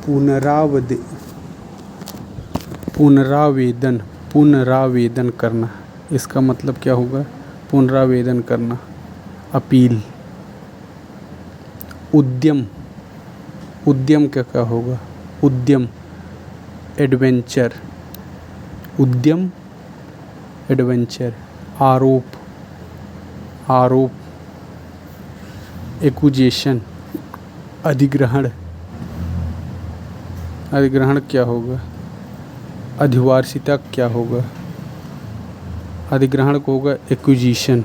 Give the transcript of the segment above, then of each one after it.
पुनरावदे पुनरावेदन पुनरावेदन करना, इसका मतलब क्या होगा? पुनरावेदन करना, अपील। उद्यम, उद्यम क्या क्या होगा? उद्यम एडवेंचर, उद्यम एडवेंचर। आरोप, आरोप एक्यूजेशन। अधिग्रहण, अधिग्रहण क्या होगा? अधिवार्षिता क्या होगा? अधिग्रहण को होगा एक्विजिशन।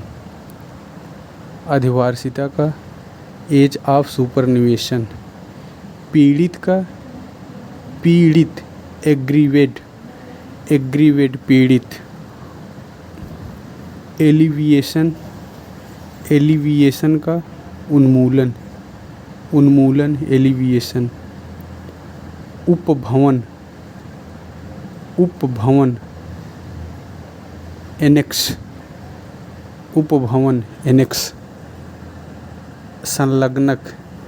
अधिवार्षिता का एज ऑफ सुपरन्यूएशन। पीड़ित का पीड़ित, एग्रीवेड, एग्रीवेड पीड़ित। एलिविएशन, एलिविएशन का उन्मूलन, उन्मूलन एलिविएशन। उपभवन, उपभवन एनेक्स, उपभवन एनेक्स। संलग्नक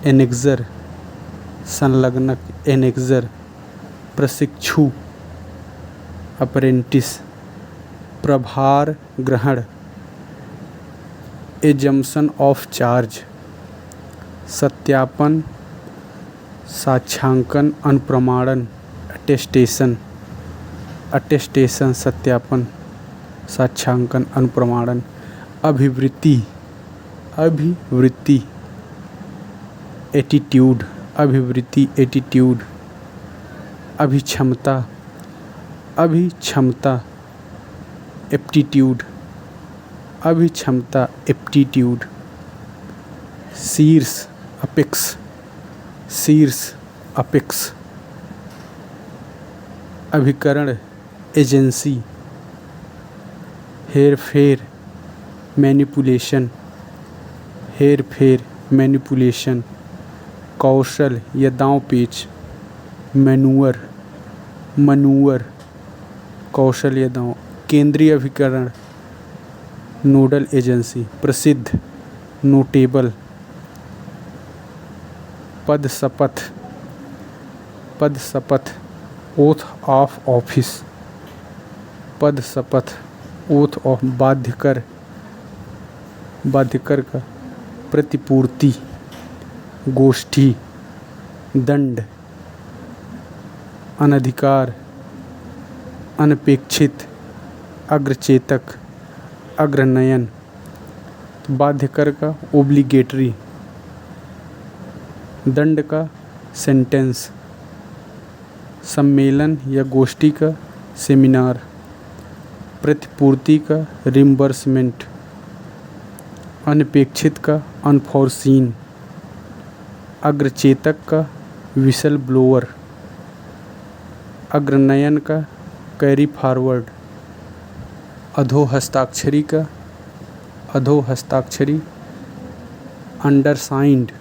एनेक्सर, संलग्नक एनेक्सर। प्रशिक्षु अप्रेंटिस। प्रभार ग्रहण, एजम्पशन ऑफ चार्ज। सत्यापन, साक्ष्यांकन, अनुप्रमाणन। अटेस्टेशन, अटेस्टेशन सत्यापन, साक्ष्यांकन, अनुप्रमाणन। अभिवृत्ति, अभिवृत्ति एटीट्यूड, अभिवृत्ति एटीट्यूड। अभिक्षमता, अभिक्षमता एप्टीट्यूड, अभिक्षमता एप्टीट्यूड। शीर्ष अपेक्स, शीर्ष अपेक्स। अभिकरण एजेंसी। हेर फेर मैनिपुलेशन, हेर फेर मैनिपुलेशन। कौशल या दांव पेच, मैनूअर, मनूअर। कौशल या दांव। केंद्रीय अभिकरण, नोडल एजेंसी। प्रसिद्ध, नोटेबल। पद शपथ, पद शपथ ओथ ऑफ ऑफिस, पद शपथ ओथ ऑफ। बाध्यकर, बाध्यकर का प्रतिपूर्ति, गोष्ठी। दंड, अनधिकार, अनपेक्षित। अग्रचेतक, अग्रनयन। बाध्यकर का ओब्लिगेटरी, दंड का सेंटेंस। सम्मेलन या गोष्ठी का सेमिनार। प्रतिपूर्ति का रिम्बर्समेंट। अनपेक्षित का अनफॉरसीन। अग्रचेतक का विसल ब्लोअर। अग्रनयन का कैरी फॉरवर्ड। अधोहस्ताक्षरी का अधोहस्ताक्षरी। अंडरसाइंड,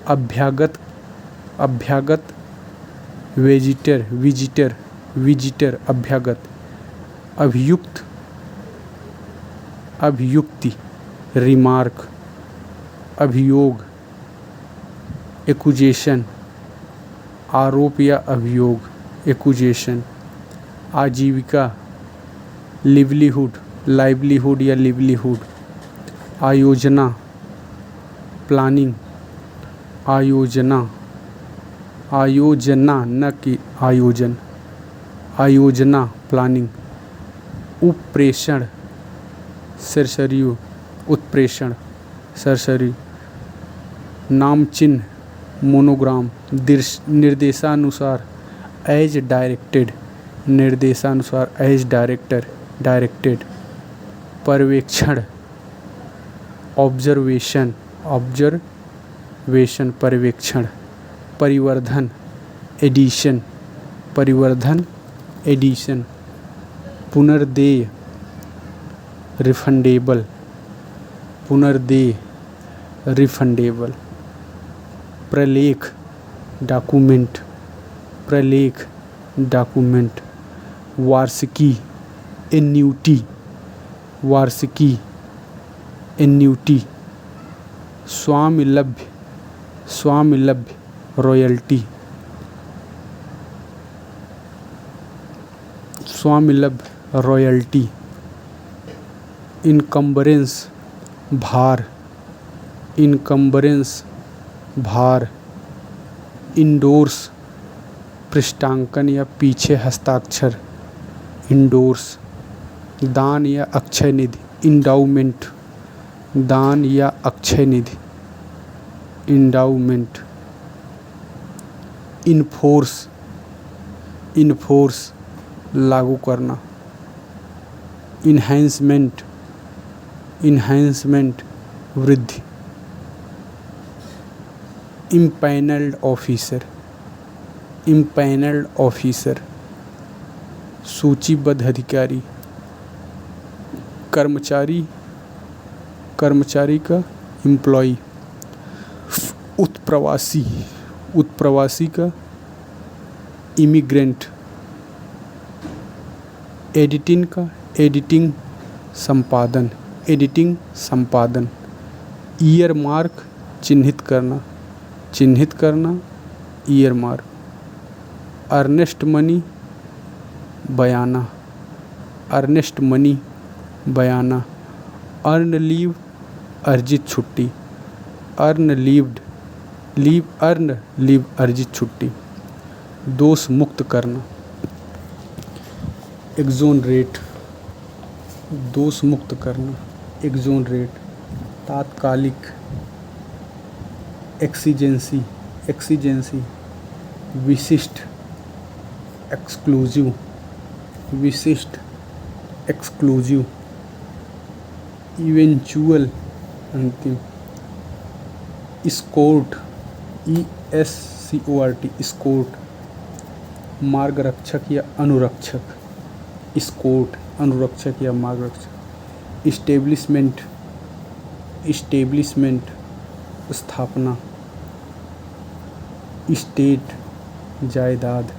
अभ्यागत, अभ्यागत। विजिटर, विजिटर, विजिटर अभ्यागत। अभियुक्त, अभियुक्ति। रिमार्क, अभियोग। एक्यूजेशन, आरोप या अभियोग। एक्यूजेशन। आजीविका, लिवलीहुड, लाइवलीहुड या लिवलीहुड। आयोजना, प्लानिंग, आयोजना, आयोजना न कि आयोजन। आयोजना प्लानिंग। उत्प्रेषण, सरसरी, उत्प्रेषण सरसरी। नाम चिन्ह, मोनोग्राम। निर्देशानुसार, एज डायरेक्टेड, निर्देशानुसार। As director, directed. पर्यवेक्षण, ऑब्जर्वेशन, ऑब्जर्वेशन पर्यवेक्षण। परिवर्धन, एडिशन, परिवर्धन एडिशन। पुनर्देय, रिफंडेबल, पुनर्देय रिफंडेबल। प्रलेख, डॉक्यूमेंट, प्रलेख डॉक्यूमेंट। वार्षिकी, एन्यूटी, वार्षिकी एन्यूटी। स्वामिलभ्य, स्वामिलभ्य रॉयल्टी, स्वामिलभ रॉयल्टी। इनकम्बरेंस भार, इनकम्बरेंस भार। इंडोर्स पृष्ठांकन या पीछे हस्ताक्षर, इंडोर्स। दान या अक्षय निधि, इंडाउमेंट। दान या अक्षय निधि, इंडाउमेंट। इनफोर्स, इनफोर्स लागू करना। इन्हेंसमेंट, इन्हेंसमेंट वृद्धि। इम्पैनल्ड ऑफिसर, इम्पैनल्ड ऑफिसर सूचीबद्ध अधिकारी। कर्मचारी, कर्मचारी का एम्प्लॉय। उत्प्रवासी, उत्प्रवासी का इमिग्रेंट। एडिटिंग का एडिटिंग संपादन, एडिटिंग संपादन। ईयर मार्क चिन्हित करना, चिन्हित करना ईयर मार्क। अर्नेस्ट मनी बयाना, अर्नेस्ट मनी बयाना। अर्न लीव अर्जित छुट्टी, earn levied, leave earn leave अर्जित छुट्टी। दोष मुक्त करना, एक्सोनरेट, दोष मुक्त करना एक्सोनरेट। तात्कालिक, एक्सीजेंसी, एक्सीजेंसी। विशिष्ट, एक्सक्लूसिव, विशिष्ट एक्सक्लूसिव। इवेंचुअल अंतिम। स्कोर्ट, ESCORT, स्कोर्ट मार्गरक्षक या अनुरक्षक, स्कोर्ट अनुरक्षक या मार्गरक्षक। इस्टेब्लिशमेंट, इस्टेब्लिशमेंट स्थापना। स्टेट जायदाद।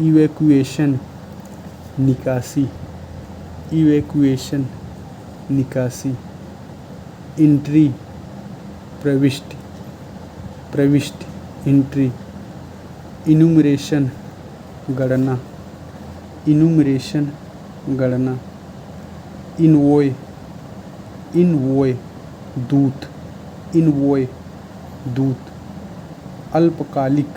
इवैक्यूएशन निकासी, इवैक्यूएशन निकासी। इंट्री प्रविष्टि, प्रविष्टि इंट्री। इनुमरेशन गणना, इनुमरेशन गणना। इनवॉय, इनवॉय दूत, इनवॉय दूत। अल्पकालिक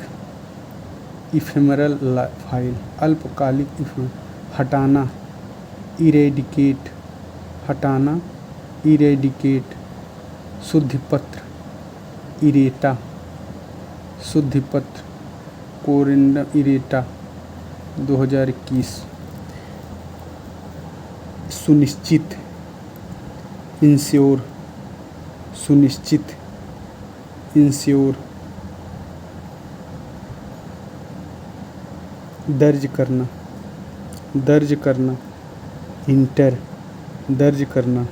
इफेमरल फाइल, अल्पकालिक इफेमरल। हटाना इरेडिकेट, हटाना इरेडिकेट। शुद्धिपत्र इरेटा, शुद्धिपत्र कोरिंडम इरेटा 2021। सुनिश्चित इंश्योर, सुनिश्चित इंश्योर। दर्ज करना, दर्ज करना इंटर, दर्ज करना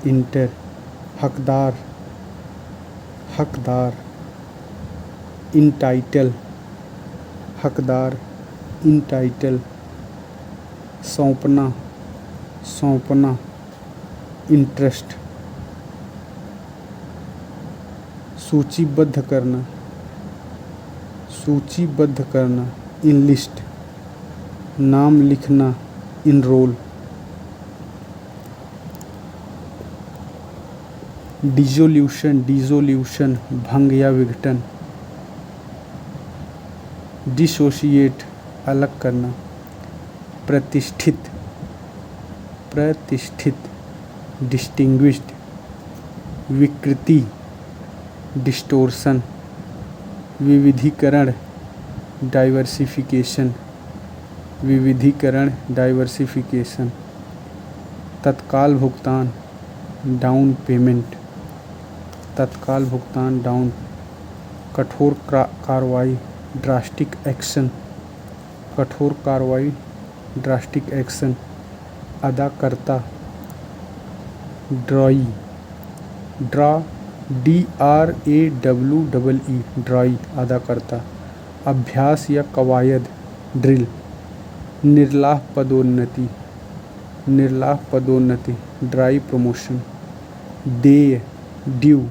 इंटर। हकदार, हकदार। इंटाइटल, हकदार इंटाइटल। सौंपना, सौंपना इंटरेस्ट। सूचीबद्ध करना, सूचीबद्ध करना इनलिस्ट। नाम लिखना इनरोल। डिसोल्यूशन, डिसोल्यूशन भंग या विघटन। डिसोशिएट अलग करना। प्रतिष्ठित, प्रतिष्ठित डिस्टिंग्विश्ड। विकृति डिस्टोर्शन। विविधीकरण डाइवर्सिफिकेशन, विविधीकरण डाइवर्सिफिकेशन। तत्काल भुगतान डाउन पेमेंट, तत्काल भुगतान डाउन। कठोर कार्रवाई ड्रास्टिक एक्शन, कठोर कार्रवाई ड्रास्टिक एक्शन। अदाकर्ता ड्रॉई, ड्रा DRAWEE ड्राई अदाकर्ता। अभ्यास या कवायद ड्रिल। निर्लाह पदोन्नति, निर्लाह पदोन्नति ड्राई प्रमोशन। देय ड्यू।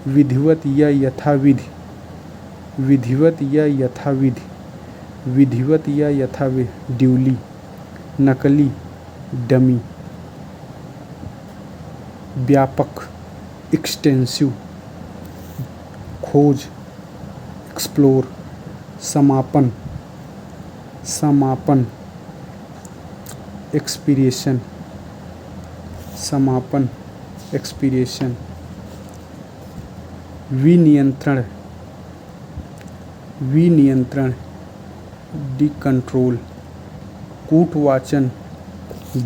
विधिवत या यथाविधि, विधिवत या यथाविधि। विधिवत या यथाविध, ड्यूली, नकली, डमी, व्यापक, एक्सटेंसिव, खोज, एक्सप्लोर, समापन, समापन, एक्सपीरिएशन, समापन, एक्सपीरिएशन, विनियंत्रण, विनियंत्रण, डिकंट्रोल, कूटवाचन,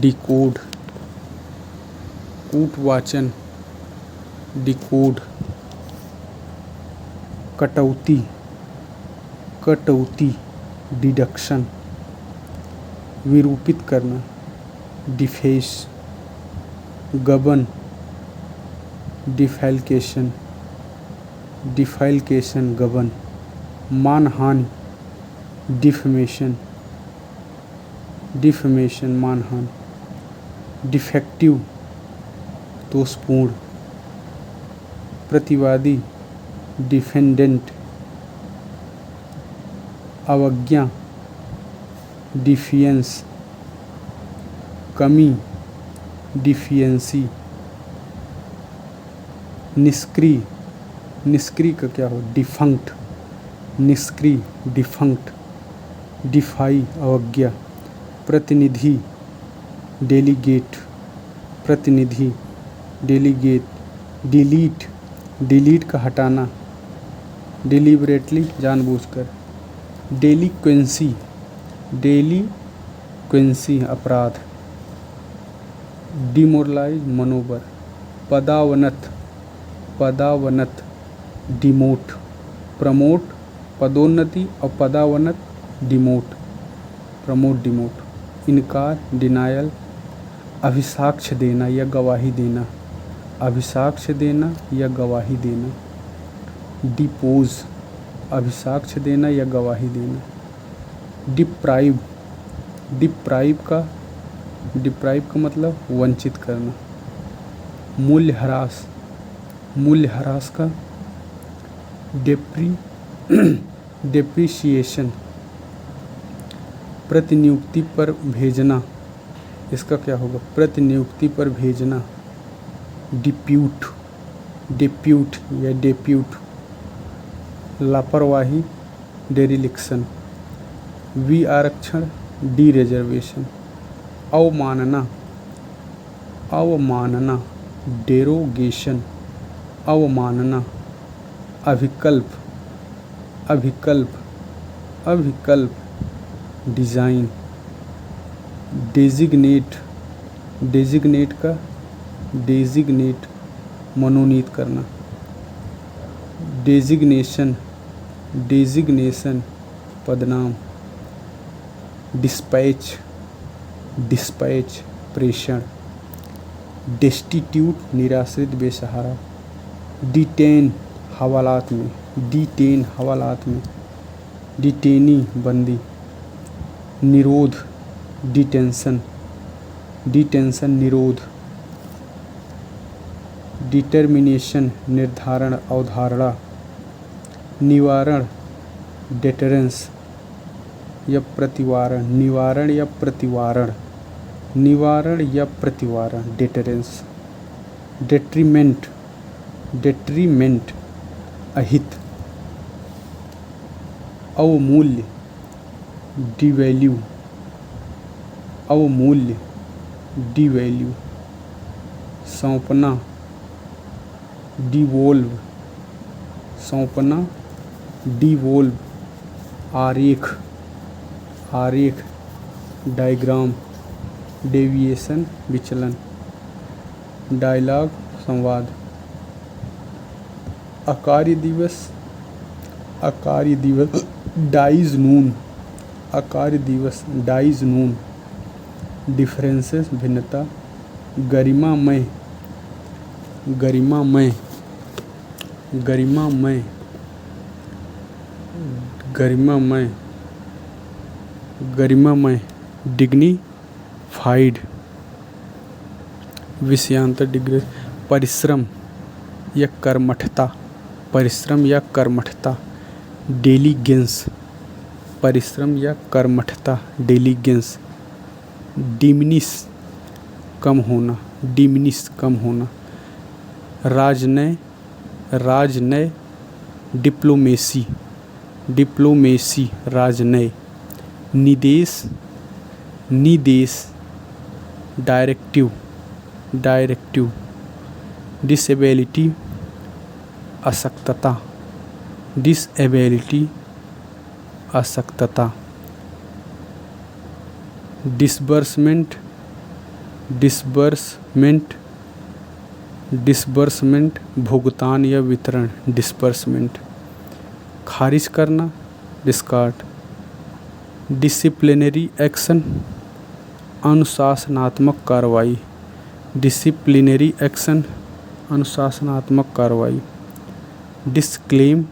डिकोड, कूटवाचन, डिकोड, कटौती, कटौती, डिडक्शन, विरूपित करना, डिफेस, गबन, डिफैल्केशन, डिफैल्केशन, गबन, मानहानि, डिफमेशन, डिफमेशन, मानहानि, डिफेक्टिव, दोषपूर्ण, प्रतिवादी, डिफेंडेंट, अवज्ञा, डिफियंस, कमी, डिफियंसी, निष्क्रिय, निष्क्रिय का क्या हो, डिफंक्ट, निष्क्रिय, डिफंक्ट, डिफाई, अवज्ञा, प्रतिनिधि, डेलीगेट, प्रतिनिधि, डेलीगेट, डिलीट, डिलीट का हटाना, डिलिबरेटली, जानबूझकर, डेलिक्वेंसी, डेलिक्वेंसी, अपराध, डिमोरलाइज, मनोबल, पदावनत, पदावनत, डिमोट, प्रमोट, पदोन्नति और पदावनत, डिमोट, प्रमोट, डिमोट, इनकार, डिनायल, अभिसाक्ष्य देना या गवाही देना, अभिसाक्ष्य देना या गवाही देना, डिपोज, अभिसाक्ष्य देना या गवाही देना, डिप्राइव, डिप्राइव का मतलब वंचित करना, मूल्यह्रास, मूल्यह्रास का डेप्रिसिएशन, प्रतिनियुक्ति पर भेजना, इसका क्या होगा, प्रतिनियुक्ति पर भेजना, डिप्यूट, डिप्यूट या डेप्यूट, लापरवाही, डेरिलिक्शन, वी आरक्षण, डी रिजर्वेशन, अवमानना, अवमानना, डेरोगेशन, अवमानना, अभिकल्प, अभिकल्प, अभिकल्प, डिज़ाइन, डेजिग्नेट, डेजिग्नेट का डेजिग्नेट, मनोनीत करना, डेजिग्नेशन, डेजिग्नेशन, पदनाम, डिस्पैच, डिस्पैच, प्रेषण, डेस्टिट्यूट, निराश्रित, बेसहारा, डिटेन, हवालात में, डिटेन, हवालात में, डिटेनी, बंदी, निरोध, डिटेंशन, डिटेंशन, निरोध, डिटर्मिनेशन, निर्धारण, अवधारणा, निवारण, डेटरेंस या प्रतिवारण, निवारण या प्रतिवारण, निवारण या प्रतिवारण, डेटरेंस, डेट्रीमेंट, डेट्रीमेंट, अहित, अवमूल्य, डिवैल्यू, अवमूल्य, डिवैल्यू, सौंपना, डिवोल्व, सौंपना, डिवोल्व, आरेख, आरेख, डायग्राम, डेविएशन, विचलन, डायलॉग, संवाद, अकार्य दिवस, अकार्य दिवस, डाइज नून, अकार्य दिवस, डाइज नून, डिफरेंसेस, भिन्नता, गरिमामय, गरिमामय, गरिमामय, गरिमामय, गरिमामय, डिग्निफाइड, विषयांतर, डिग्री, परिश्रम या कर्मठता, परिश्रम या कर्मठता, डेलीगेंस, परिश्रम या कर्मठता, डिलीजेंस। डिमिनिश कम होना, डिमिनिश कम होना। राजनय, राजनय डिप्लोमेसी, डिप्लोमेसी राजनय। निदेश, निदेश डायरेक्टिव, डायरेक्टिव। डिसेबिलिटी अशक्तता, डिसेबिलिटी अशक्तता। डिसबर्समेंट, डिसबर्समेंट, डिसबर्समेंट भुगतान या वितरण, डिसबर्समेंट। खारिज करना, डिस्कार्ड। डिसिप्लिनरी एक्शन अनुशासनात्मक कार्रवाई, डिसिप्लिनरी एक्शन अनुशासनात्मक कार्रवाई। डिस्क्लेम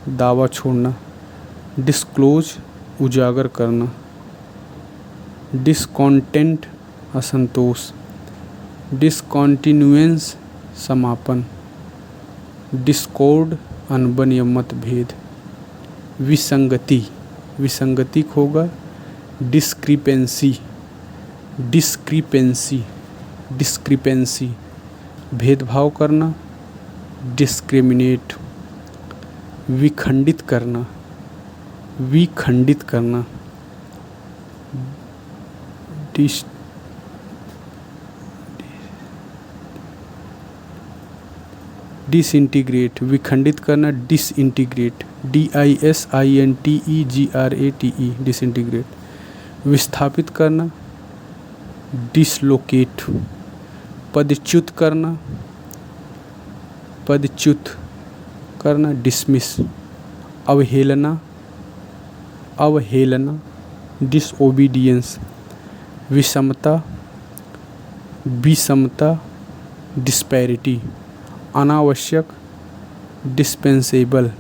दावा छोड़ना, डिस्क्लोज उजागर करना। डिसकॉन्टेंट असंतोष, डिसकॉन्टिन्यूएंस समापन। डिस्कॉर्ड अनबन या मतभेद। विसंगति, विसंगति को होगा डिस्क्रिपेंसी, डिस्क्रिपेंसी, डिस्क्रिपेंसी भेदभाव करना, डिस्क्रिमिनेट। विखंडित करना, विखंडित करना। डिसइंटीग्रेट विखंडित करना, डिसइंटीग्रेट, DISINTEGRATE डिसइंटीग्रेट। विस्थापित करना, डिसलोकेट। पदच्युत करना, पदच्युत करना, डिसमिस। अवहेलना, अवहेलना, डिसओबीडियंस। विषमता, विषमता, डिस्पैरिटी। अनावश्यक, डिस्पेंसेबल।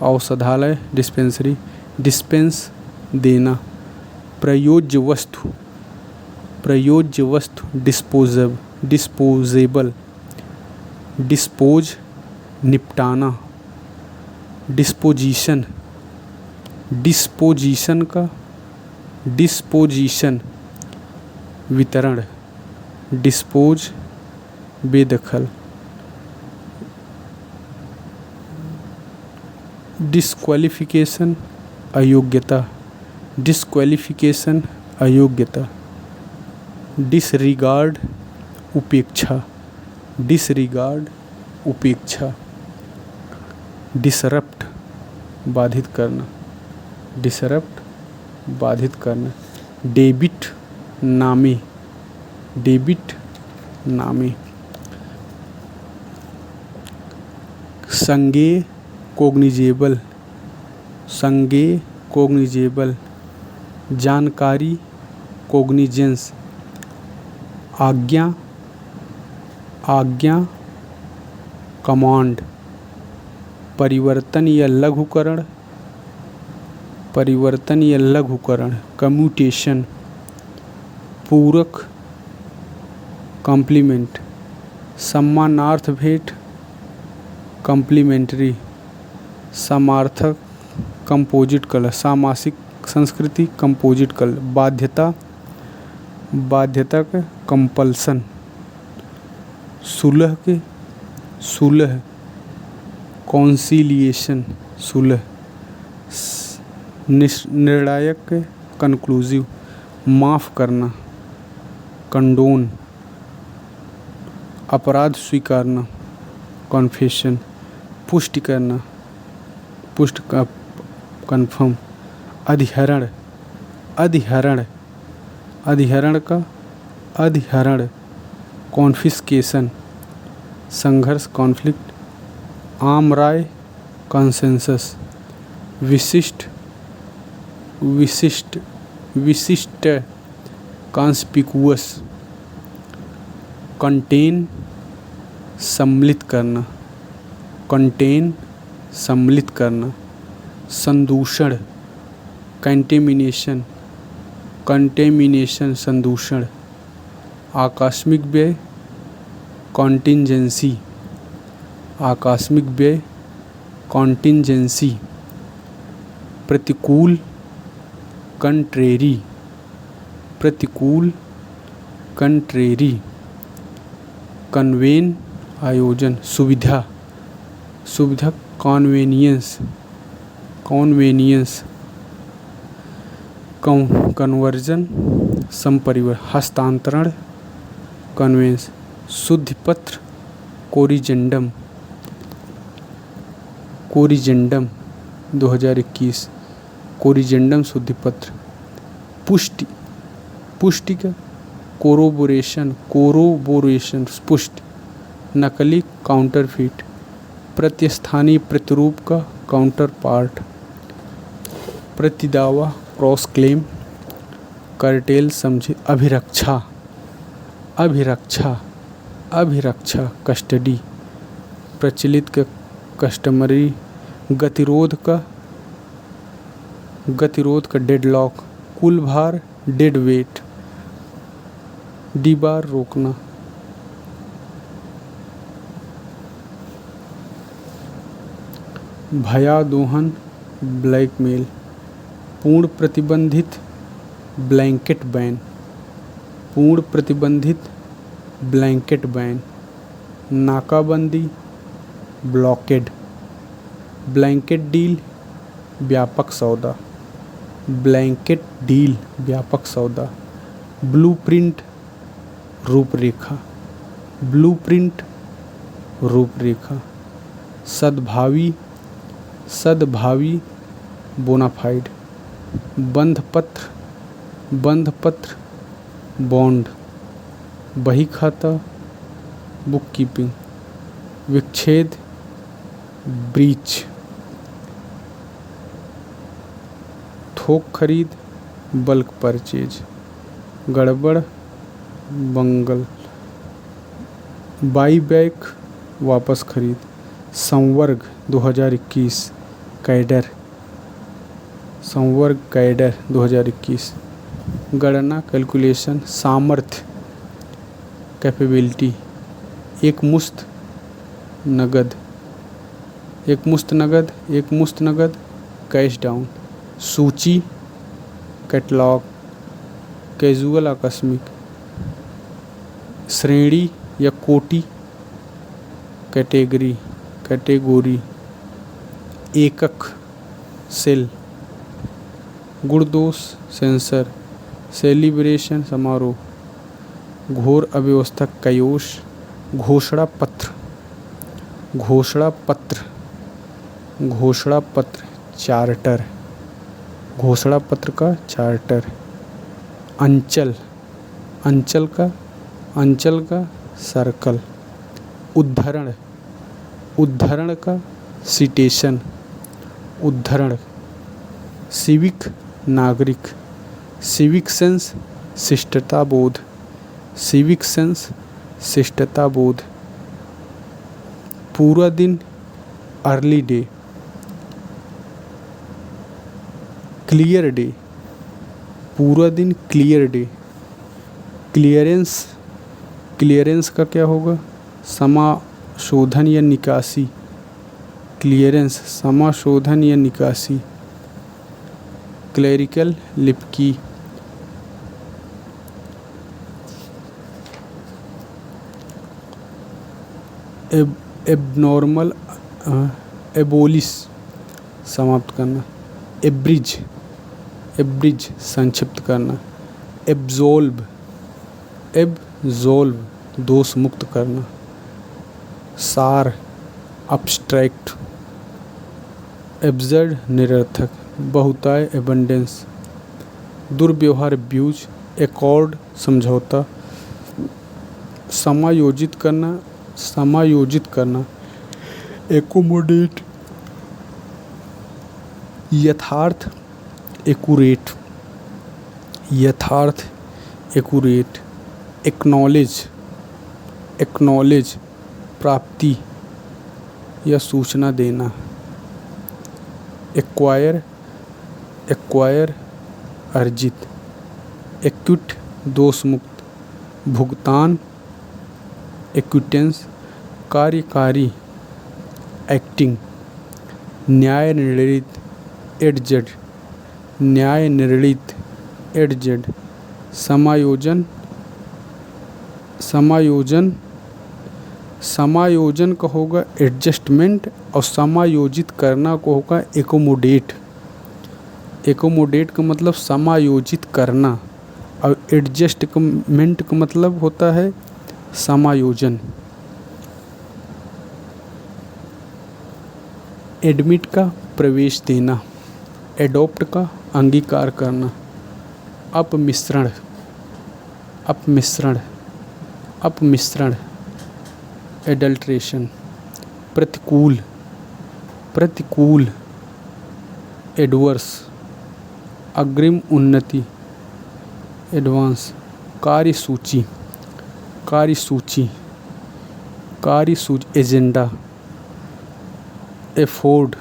औषधालय, डिस्पेंसरी। डिस्पेंस देना। प्रयोज्य वस्तु, प्रयोज्य वस्तु, डिस्पोजेबल, डिस्पोजेबल। डिस्पोज निपटाना। डिस्पोजिशन, डिस्पोजिशन का डिस्पोजिशन वितरण। डिस्पोज बेदखल। डिस्क्वालिफिकेशन अयोग्यता, डिस्क्वालिफिकेशन अयोग्यता। डिसरिगार्ड उपेक्षा, डिसरिगार्ड उपेक्षा। डिसरप्ट बाधित करना, डिसरप्ट बाधित करना। डेबिट नामे, डेबिट नामे। संज्ञेय कोग्निजेबल, संज्ञेय कोग्निजेबल। जानकारी कोग्निजेंस। आज्ञा, आज्ञा कमांड। परिवर्तन या लघुकरण, परिवर्तन या लघुकरण। कम्यूटेशन। पूरक कॉम्प्लीमेंट। सम्मानार्थ भेंट, कॉम्प्लीमेंट्री। समार्थक कंपोजिट कलर, सामासिक संस्कृति कंपोजिट कलर। बाध्यता, बाध्यता का कंपल्सन। सुलह के, सुलह कॉन्सिलिएशन, सुलह। निर्णायक के कंक्लूसिव। माफ़ करना, कंडोन। अपराध स्वीकारना, कॉन्फेशन। पुष्टि करना, पुष्ट का कन्फर्म। अधिहरण, अधिहरण, अधिहरण का अधिहरण। कॉन्फिस्केशन, संघर्ष कॉन्फ्लिक्ट। आम राय कंसेंसस। विशिष्ट, विशिष्ट, विशिष्ट कॉन्स्पिकुअस। कंटेन सम्मिलित करना, कंटेन सम्मिलित करना। संदूषण, कंटेमिनेशन, कंटेमिनेशन संदूषण। आकस्मिक व्यय, कॉन्टिंजेंसी, आकस्मिक व्यय, कॉन्टिंजेंसी। प्रतिकूल, कंट्रेरी, प्रतिकूल, कंट्रेरी। कन्वेन आयोजन, सुविधा, सुविधा, कॉन्वेनियंस, कॉन्वेनियंस। कन्वर्जन, संपरिवर्तन, हस्तांतरण, कन्वेंस। शुद्धिपत्र, कोरिजेंडम, कोरिजेंडम 2021, कोरिजेंडम शुद्धिपत्र। पुष्टि, पुष्टि का कोरोबोरेशन, कोरोबोरेशन पुष्टि। नकली, काउंटरफीट, प्रतिस्थानी, प्रतिरूप का काउंटर पार्ट। प्रतिदावा, क्रॉस क्लेम। कर्टेल समझे, अभिरक्षा, अभिरक्षा, अभिरक्षा, कस्टडी। प्रचलित का कस्टमरी। गतिरोध का, गतिरोध का डेडलॉक। कुल भार, डेड वेट। डीबार, रोकना। भयादोहन, ब्लैकमेल। पूर्ण प्रतिबंधित, ब्लैंकेट बैन, पूर्ण प्रतिबंधित, ब्लैंकेट बैन। नाकाबंदी, ब्लॉकेड। ब्लैंकेट डील, व्यापक सौदा, ब्लैंकेट डील, व्यापक सौदा। ब्लूप्रिंट, रूपरेखा, ब्लूप्रिंट, रूपरेखा। सद्भावी, सद्भावी, बोनाफाइड। बंधपत्र, बंधपत्र, बॉन्ड। बही खाता, बुक कीपिंग। विच्छेद, ब्रीच। थोक खरीद, बल्क परचेज। गड़बड़, बंगल। बाई बैक, वापस खरीद। संवर्ग 2021, कैडर, संवर्ग कैडर 2021। गणना, कैलकुलेशन। सामर्थ्य, कैपेबिलिटी। एक मुश्त नगद, एक मुश्त नगद, एक मुश्त नगद, कैश डाउन। सूची, कैटलॉग। कैजुअल, आकस्मिक। श्रेणी या कोटि, कैटेगरी, कैटेगोरी। एकक, सेल। गुणदोष, सेंसर। सेलिब्रेशन, समारोह। घोर अव्यवस्था, कयोश। घोषणा पत्र, घोषणा पत्र, घोषणा पत्र, चार्टर। घोषणा पत्र का चार्टर। अंचल, अंचल का, अंचल का सर्कल। उद्धरण, उद्धरण का सिटेशन, उद्धरण। सिविक, नागरिक। सिविक सेंस, शिष्टता बोध, सिविक सेंस, शिष्टता बोध। पूरा दिन, अर्ली डे। क्लियर डे, पूरा दिन, क्लियर डे। क्लियरेंस, क्लियरेंस का क्या होगा? समाशोधन या निकासी। क्लियरेंस, समाशोधन या निकासी। क्लरिकल, लिपकी। एबनॉर्मल, एबोलिश, समाप्त करना। एब्रिज, एब्रिज, संक्षिप्त करना। एब्जोल्व, एब्जोल्व, दोष मुक्त करना। सार, अब्स्ट्रैक्ट। एब्सर्ड, निरर्थक। बहुताय, एबंडेंस। दुर्व्यवहार, अब्यूज। एकॉर्ड, समझौता। समायोजित करना, समायोजित करना। एकोमोडेट, यथार्थ, एक्यूरेट, यथार्थ, एक्यूरेट। एक्नॉलेज, एक्नॉलेज, प्राप्ति या सूचना देना। एक्वायर, एक्वायर, अर्जित। एक्विट, दोष मुक्त। भुगतान, एक्विटेंस। कार्यकारी, एक्टिंग। न्याय निर्णीत, एडजेड, न्याय निर्णीत एडजेड, समायोजन समायोजन समायोजन का होगा एडजस्टमेंट और समायोजित करना को होगा एकोमोडेट। एकोमोडेट का मतलब समायोजित करना और एडजस्टमेंट का मतलब होता है समायोजन। एडमिट का प्रवेश देना, एडॉप्ट का अंगीकार करना, अपमिश्रण अपमिश्रण अपमिश्रण, एडल्ट्रेशन, प्रतिकूल प्रतिकूल, एडवर्स, अग्रिम उन्नति, एडवांस, कार्यसूची कार्यसूची कार्यसूची, एजेंडा, एफोर्ड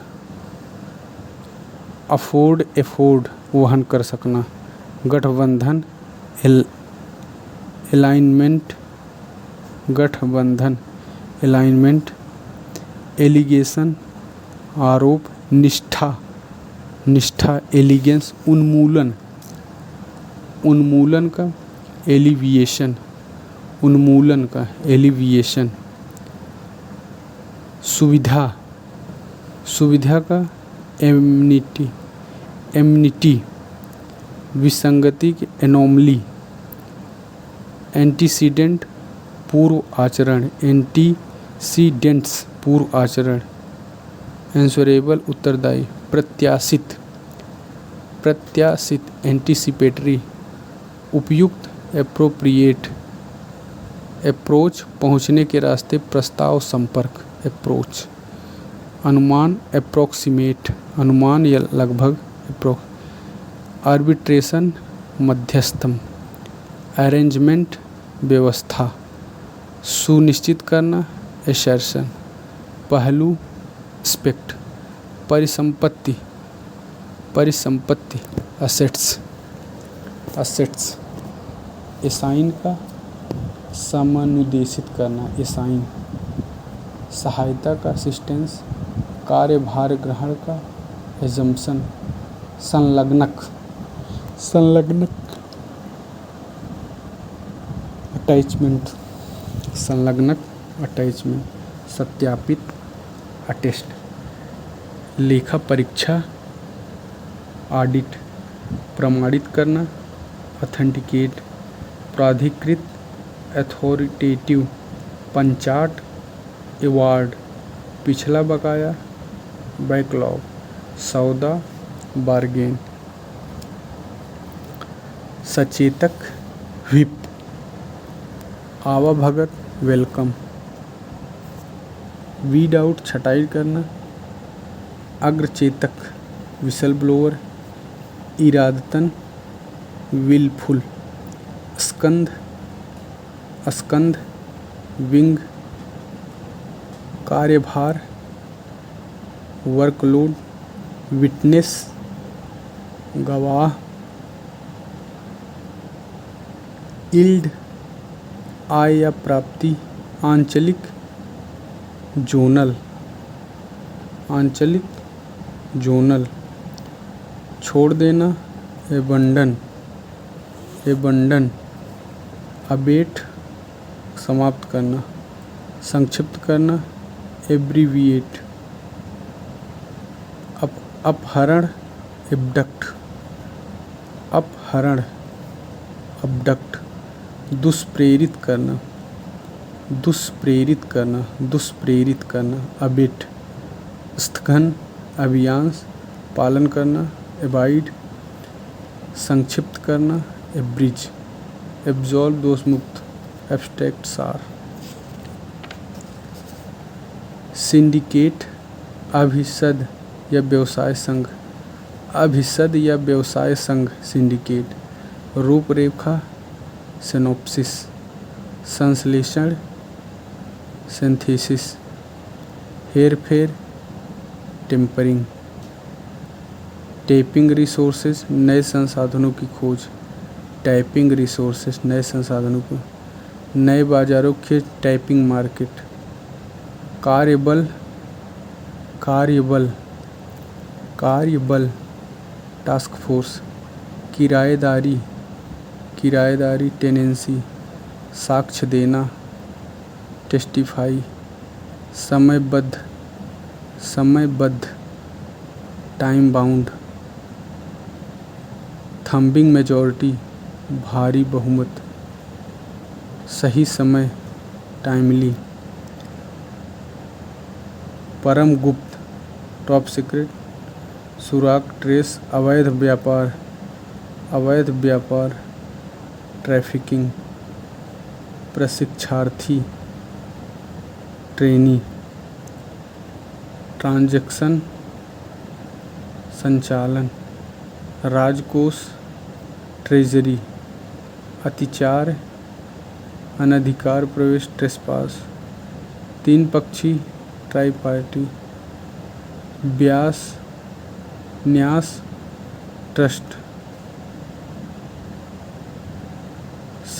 अफोर्ड एफोर्ड, वहन कर सकना, गठबंधन, अलाइनमेंट गठबंधन, अलाइनमेंट, एलिगेशन, आरोप, निष्ठा निष्ठा, एलिगेंस, उन्मूलन उन्मूलन का एलिविएशन उन्मूलन का एलिविएशन, सुविधा सुविधा का एमनिटी एमनिटी, विसंगति की एनोमली, एंटीसीडेंट पूर्व आचरण, एंटीसीडेंट्स पूर्व आचरण, एंसरेबल उत्तरदायी, प्रत्याशित प्रत्याशित, एंटीसिपेटरी, उपयुक्त एप्रोप्रिएट, अप्रोच पहुँचने के रास्ते, प्रस्ताव, संपर्क, अप्रोच, अनुमान, अप्रोक्सीमेट, अनुमान या लगभग, आर्बिट्रेशन मध्यस्थम, अरेंजमेंट व्यवस्था, सुनिश्चित करना, एसर्शन, पहलू, स्पेक्ट, परिसंपत्ति परिसंपत्ति, असेट्स असेट्स, एसाइन का समनुदेशित करना, एसाइन, सहायता का असिस्टेंस, कार्यभार ग्रहण का एजम्पशन, संलग्नक संलग्नक, अटैचमेंट, संलग्नक अटैचमेंट, सत्यापित, अटेस्ट, लेखा परीक्षा, ऑडिट, प्रमाणित करना, ऑथेंटिकेट, प्राधिकृत, अथॉरिटेटिव, पंचाट, अवार्ड, पिछला बकाया, बैकलॉग, सौदा, बार्गेन, सचेतक, व्हिप, आवाभगत, वेलकम, वीड आउट, छटाई करना, अग्रचेतक, विसल ब्लोअर, इरादतन, विलफुल, स्कंध स्कंध, विंग, कार्यभार, वर्कलोड, विटनेस, गवाह, इल्ड, आय या प्राप्ति, आंचलिक, जोनल आंचलिक, जोनल, छोड़ देना, एबंडन एबंडन, अबेट, समाप्त करना, संक्षिप्त करना, एब्रीविएट, अपहरण, एबडक्ट अपहरण, अबडक्ट, दुष्प्रेरित करना दुष्प्रेरित करना दुष्प्रेरित करना, अबिट, स्थगन, अभियांश, पालन करना, एबाइड, संक्षिप्त करना, एब्रिज, एब्जॉल्व, दोषमुक्त, एब्स्ट्रैक्ट, सार, सिंडिकेट, अभिसद या व्यवसाय संघ अभिसद या व्यवसाय संघ, सिंडिकेट, रूपरेखा, सिनोप्सिस, संश्लेषण, सिंथेसिस, हेरफेर, टेम्परिंग, टैपिंग रिसोर्सेज, नए संसाधनों की खोज, टैपिंग रिसोर्सेज, नए संसाधनों को, नए बाजारों के, टैपिंग मार्केट, कार्यबल कार्यबल कार्यबल, टास्क फोर्स। किराएदारी, किराएदारी टेनेंसी। साक्ष्य देना, टेस्टिफाई। समयबद्ध, समयबद्ध, टाइम बाउंड। थंबिंग मेजॉरिटी, भारी बहुमत। सही समय, टाइमली। परम गुप्त, टॉप सीक्रेट। सुराग, ट्रेस। अवैध व्यापार, अवैध व्यापार, ट्रैफिकिंग। प्रशिक्षार्थी, ट्रेनी। ट्रांजैक्शन, संचालन। राजकोष, ट्रेजरी। अतिचार, अनधिकार प्रवेश, ट्रेसपास। तीन पक्षी, ट्राई पार्टी। ब्यास, न्यास, ट्रस्ट।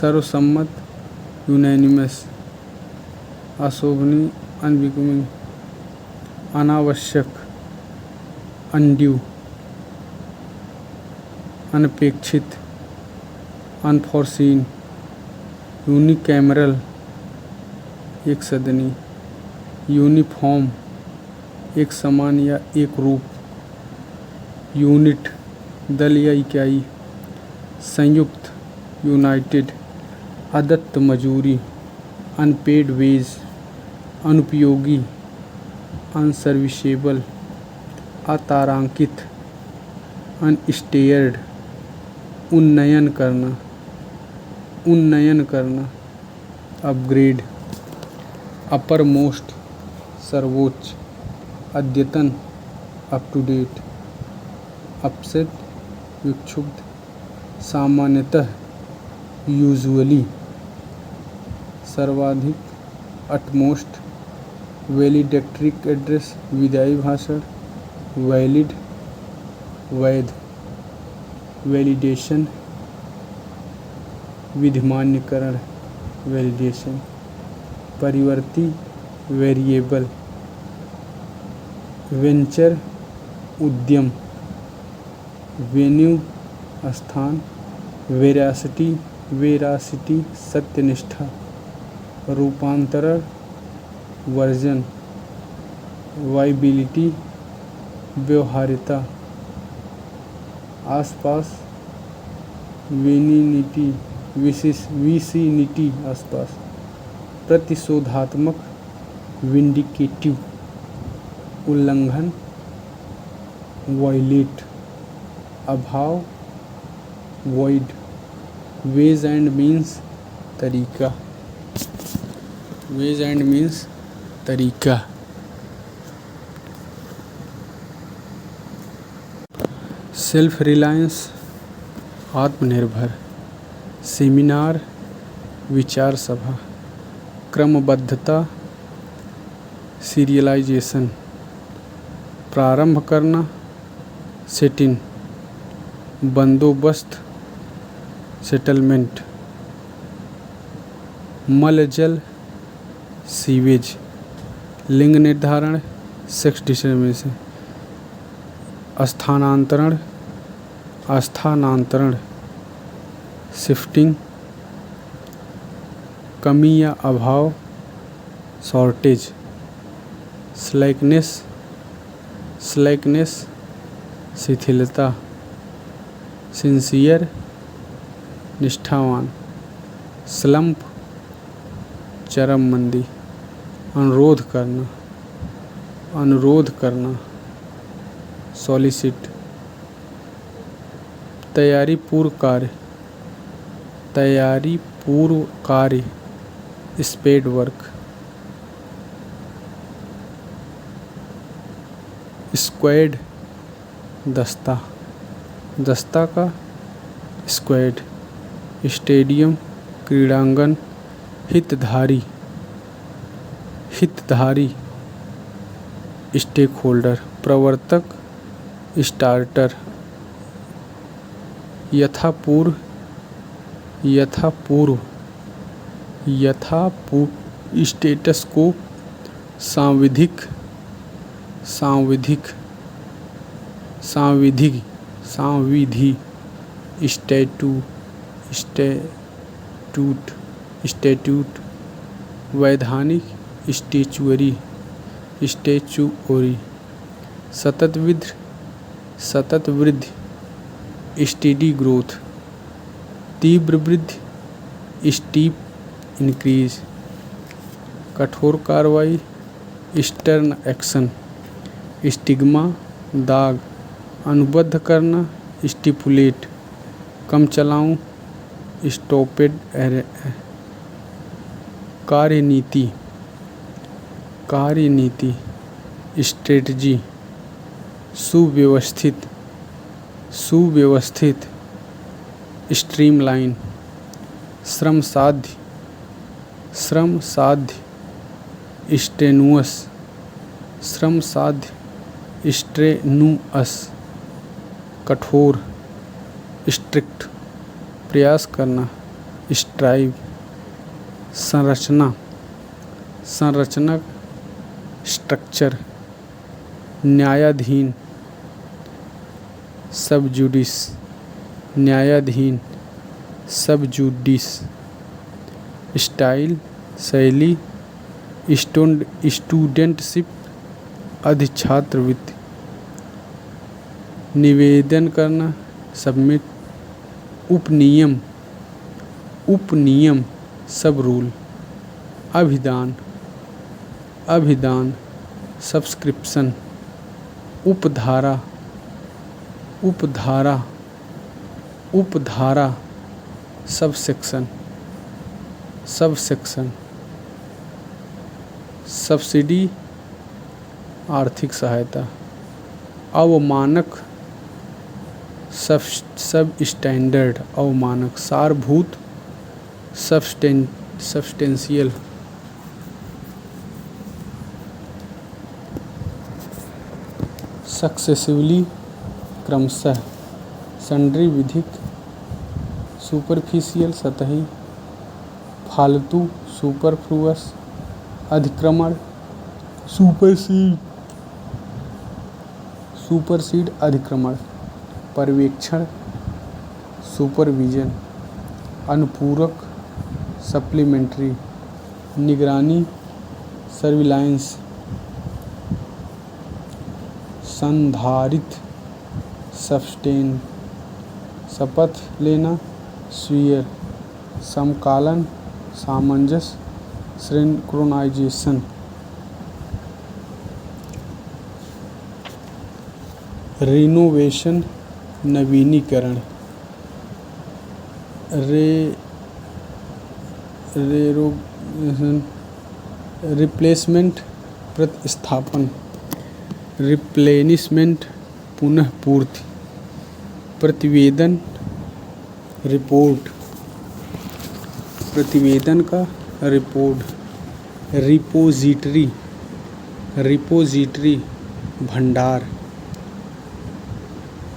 सर्वसम्मत, यूनैनिमस। अशोभनीय, अनबिकमिंग। अनावश्यक, अनड्यू। अनपेक्षित, अनफॉरसीन। यूनिकैमरल, एक सदनी। यूनिफॉर्म, एक समान या एक रूप। यूनिट, दल या इकाई। संयुक्त, यूनाइटेड। अदत्त मजूरी, अनपेड वेज। अनुपयोगी, अनसर्विसेबल। अतारांकित, अनस्टेयर्ड। उन्नयन करना, उन्नयन करना। अपग्रेड, अपर मोस्ट, सर्वोच्च। अद्यतन, अप टू डेट। अपसेट, विक्षुब्ध। सामान्यतः, यूजुअली। सर्वाधिक, अटमोस्ट। वैलिडेक्ट्रिक एड्रेस, विदाई भाषण। वैलिड, वैध। वैलिडेशन, विधिमान्यकरण, वैलिडेशन। परिवर्ती, वेरिएबल। वेंचर, उद्यम। वेन्यू, स्थान। वेरासिटी, वेरासिटी, सत्यनिष्ठा। रूपांतरण, वर्जन। वाइबिलिटी, व्यवहार्यता। आसपास, विनिनिटी, विसिनिटी, आसपास। प्रतिशोधात्मक, विंडिकेटिव। उल्लंघन, वॉयलेट। अभाव, वॉइड। वेज एंड मीन्स, तरीका। वेज एंड मीन्स, तरीका। सेल्फ रिलायंस, आत्मनिर्भर। सेमिनार, विचार सभा। क्रमबद्धता, सीरियलाइजेशन। प्रारंभ करना, सेटिन। बंदोबस्त, सेटलमेंट। मलजल, सीवेज। लिंग निर्धारण, सेक्स डिटरमिनेशन। स्थानांतरण, स्थानांतरण। शिफ्टिंग, कमी या अभाव, शॉर्टेज। स्लैकनेस, स्लैकनेस, शिथिलता। सिंसियर, निष्ठावान। स्लम्प, चरम मंदी। अनुरोध करना, अनुरोध करना। सॉलिसिट, तैयारी पूर्व कार्य, तैयारी पूर्व कार्य। Spade work. स्क्वाड, दस्ता, दस्ता का स्क्वाड। स्टेडियम, क्रीड़ांगन। हितधारी, हितधारी। स्टेक होल्डर, प्रवर्तक, स्टार्टर। यथापूर्व, यथापूर्व, यथापूर्व। स्टेटस को, सांविधिक, सांविधिक, सांविधिक। संविधि, स्टैट्यूट, स्टैट्यूट, वैधानिक, स्टैच्यूरी, सतत वृद्धि, स्टेडी ग्रोथ, तीव्र वृद्धि, स्टीप इंक्रीज, कठोर कार्रवाई, स्टर्न एक्शन, स्टिग्मा, दाग, अनुबद्ध करना, स्टिपुलेट, कम चलाऊं, स्टॉपेड, कार्यनीति, स्ट्रेटजी, सुव्यवस्थित, स्ट्रीमलाइन, श्रम साध्य, स्ट्रेनुअस, कठोर, स्ट्रिक्ट, प्रयास करना, स्ट्राइव, संरचना, स्ट्रक्चर, न्यायाधीन, सबजुडिस, स्टाइल, शैली, स्टूडेंटशिप, अधिछात्रवृत्ति, निवेदन करना, सबमिट, उपनियम, सब रूल, अभिदान, सब्सक्रिप्शन, उपधारा, सबसेक्शन, सब्सिडी, आर्थिक सहायता, अवमानक, सब स्टैंडर्ड, अवमानक, सारभूत, सब्सटेंशियल, सक्सेसिवली, क्रमशः, सन्ड्री, विधिक, सुपरफिशियल, सतही, फालतू, सुपरफ्लुअस, अधिक्रमण, सुपरसीड, अधिक्रमण, पर्यवेक्षण, सुपरविजन, अनुपूरक, सप्लीमेंट्री, निगरानी, सर्विलांस, संधारित, सब्सटेन, शपथ लेना, स्वीयर, समकालन, सामंजस्य, सिंक्रोनाइजेशन, रिनोवेशन, नवीनीकरण, रिप्लेसमेंट, प्रतिस्थापन, रिप्लेनिशमेंट, पुनः पूर्ति, प्रतिवेदन, रिपोर्ट, प्रतिवेदन का रिपोर्ट, रिपोजिटरी, भंडार,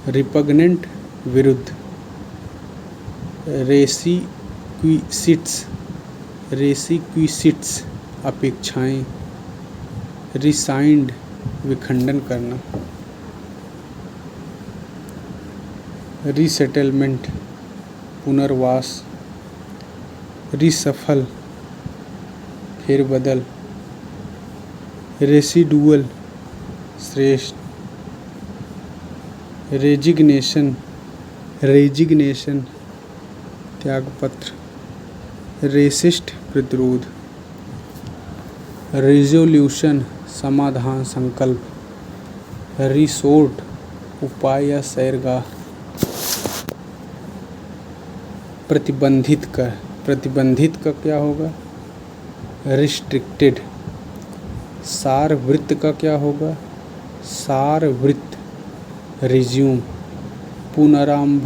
रिपग्नेंट, विरुद्ध, रेसिक्विसिट्स, अपेक्षाएं, रिसाइंड, विखंडन करना, रीसेटलमेंट, पुनर्वास, रिसफल, फेरबदल, रेसिडुअल, श्रेष्ठ, रेजिग्नेशन, त्यागपत्र, रेसिस्ट, प्रतिरोध, रिजोल्यूशन, समाधान, संकल्प, रिसोर्ट, उपाय या सैरगाह, प्रतिबंधित का क्या होगा, रिस्ट्रिक्टेड, सारवृत्त का क्या होगा, सारवृत्त, रिज्यूम, पुनरारंभ,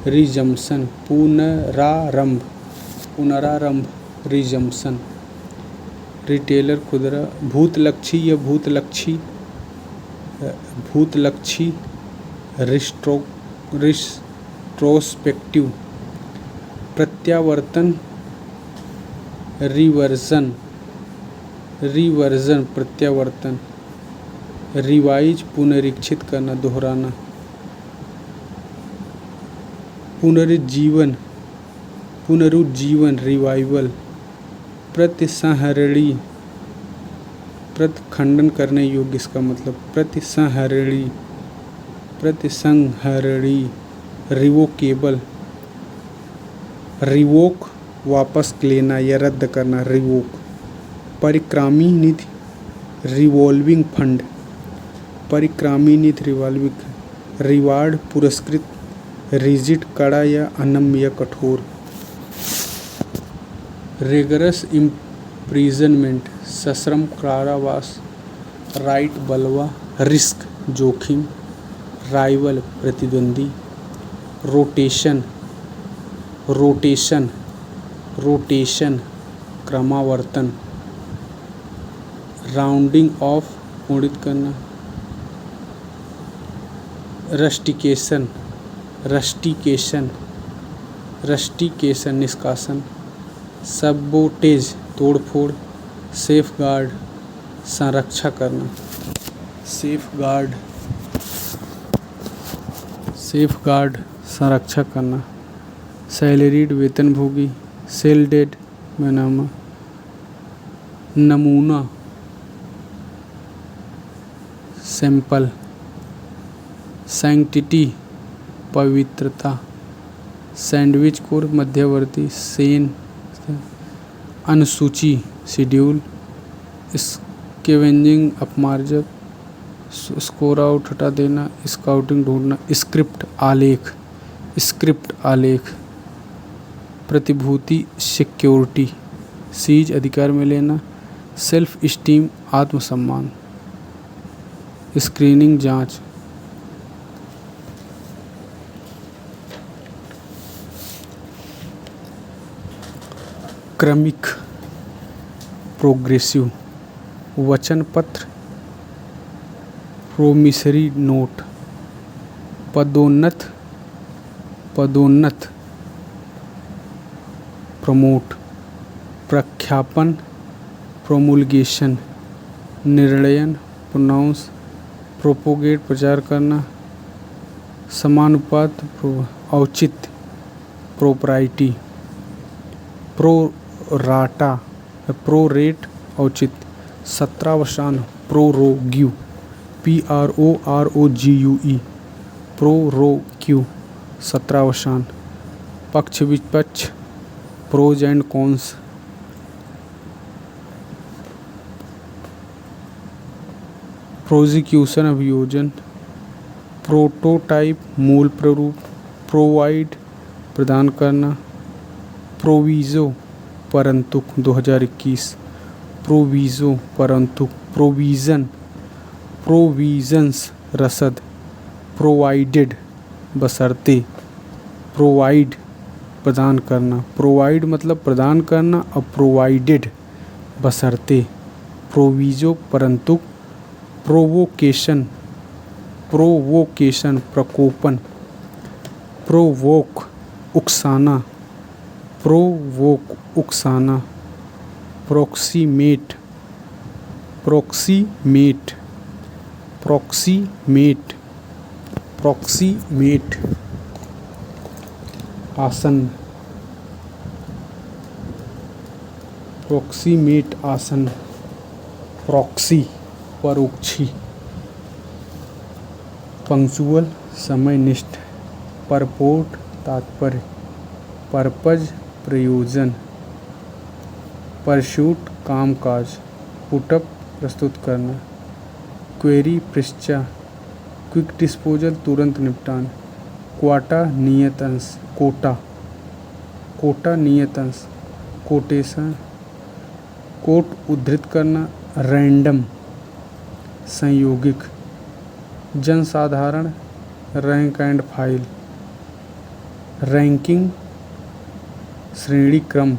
रिजम्पशन, पुनरारंभ, रिजम्पशन, रिटेलर, खुदरा, भूतलक्षी, रिस्ट्रोस्पेक्टिव, प्रत्यावर्तन, रिवर्जन, प्रत्यावर्तन, रिवाइज पुनरीक्षित करना, दोहराना। पुनरुज्जीवन, पुनरुज्जीवन रिवाइवल। प्रतिसंहरणी, प्रतिखंडन करने योग्य, इसका मतलब प्रतिसंहरणी, प्रतिसंहरणी। रिवोकेबल, रिवोक वापस लेना या रद्द करना, रिवोक। परिक्रामी निधि, रिवॉल्विंग फंड, परिक्रामी निधि रिवॉल्विंग। रिवार्ड पुरस्कृत, रिजिड कड़ा या अनम्य या कठोर। रेगरस इम्प्रिजनमेंट, सश्रम कारावास। राइट बलवा, रिस्क जोखिम। राइवल प्रतिद्वंदी। रोटेशन, रोटेशन, रोटेशन क्रमावर्तन। राउंडिंग ऑफ पूर्णित करना। रस्टिकेशन, रस्टिकेशन, रस्टिकेशन निष्कासन। सबोटेज तोड़फोड़। सेफगार्ड संरक्षा करना, सेफगार्ड, सेफगार्ड संरक्षा करना। सैलरीड वेतनभोगी। सेल्डेड बेनामा। नमूना, सैंपल। सैंक्टिटी पवित्रता। सैंडविच कोर मध्यवर्ती। सेन अनुसूची शेड्यूल। स्केवेंजिंग अपमार्जक। स्कोर आउट हटा देना। स्काउटिंग ढूंढना। स्क्रिप्ट आलेख, स्क्रिप्ट आलेख। प्रतिभूति सिक्योरिटी। सीज अधिकार में लेना। सेल्फ स्टीम आत्मसम्मान। स्क्रीनिंग जांच। क्रमिक प्रोग्रेसिव। वचन पत्र, प्रोमिसरी नोट। पदोन्नत, पदोन्नत प्रमोट। प्रख्यापन, प्रोमुलगेशन। निर्णयन, प्रोनाउंस। प्रोपोगेट प्रचार करना। समानुपात, औचित्य, प्रोप्राइटी। प्रोराटा, प्रोरेट औचित्य। सत्रावसान, प्रोरोग्यू, PROROGUE, प्रोरोक्यू सत्रावसान। पक्ष विपक्ष, प्रोज एंड कॉन्स। प्रोजिक्यूशन अभियोजन। प्रोटोटाइप मूल प्रारूप। प्रोवाइड प्रदान करना। प्रोविज़ो परंतु 2021। प्रोविज़ो परंतु। प्रोविज़न, प्रोविज़न्स रसद। प्रोवाइडेड बशर्ते। प्रोवाइड प्रदान करना। प्रोवाइड मतलब प्रदान करना और प्रोवाइडेड बशर्ते। प्रोविज़ो परंतु। प्रोवोकेशन, प्रोवोकेशन प्रकोपन। प्रोवोक उकसाना। प्रोवोक उकसाना। प्रोक्सीमेट, प्रोक्सीमेट, प्रोक्सीमेट, प्रोक्सीमेट आसन। प्रोक्सीमेट आसन। प्रॉक्सी परोक्षी। पंक्चुअल समयनिष्ठ। परपोर्ट तात्पर्य। पर्पज प्रयोजन। परशूट कामकाज। पुटअप प्रस्तुत करना। क्वेरी पृष्ठा। क्विक डिस्पोजल तुरंत निपटान। क्वाटा नियत अंश। कोटा, कोटा नियत अंश। कोटेशन, कोट उद्धृत करना। रैंडम संयोगिक। जनसाधारण, रैंक एंड फाइल। रैंकिंग श्रेणी क्रम।